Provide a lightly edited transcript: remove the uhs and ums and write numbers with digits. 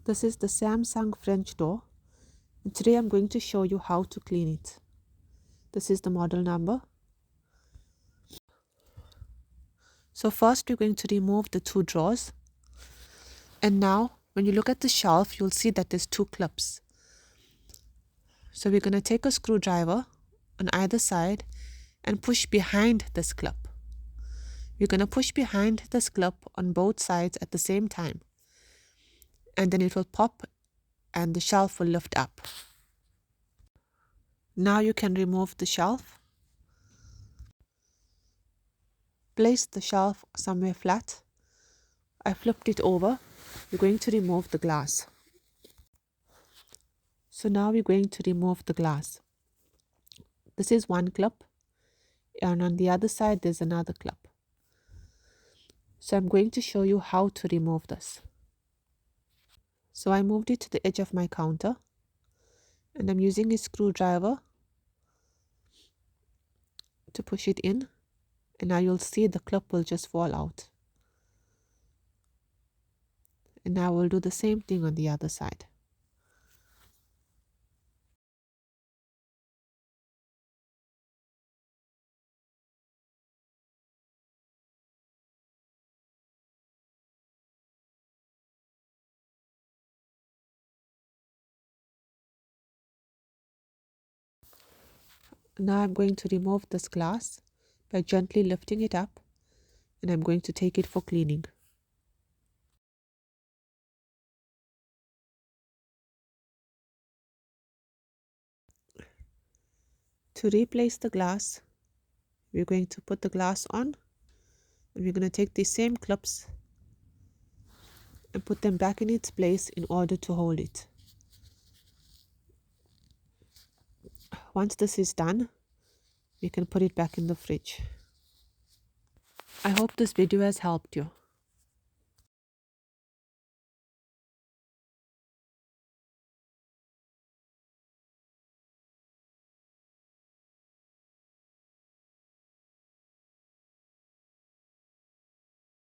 This is the Samsung French door, and today I'm going to show you how to clean it. This is the model number. So first we're going to remove the two drawers, and now when you look at the shelf you'll see that there's two clips. So we're going to take a screwdriver on either side and push behind this clip. We're going to push behind this clip on both sides at the same time, and then it will pop and the shelf will lift up. Now you can remove the shelf. Place the shelf somewhere flat. I flipped it over. We're going to remove the glass. So now we're going to remove the glass. This is one clip, and on the other side there's another clip. So I'm going to show you how to remove this. So I moved it to the edge of my counter, and I'm using a screwdriver to push it in, and now you'll see the clip will just fall out. And now we'll do the same thing on the other side. Now I'm going to remove this glass by gently lifting it up, and I'm going to take it for cleaning. To replace the glass, we're going to put the glass on, and we're going to take these same clips and put them back in its place in order to hold it. Once this is done, we can put it back in the fridge. I hope this video has helped you.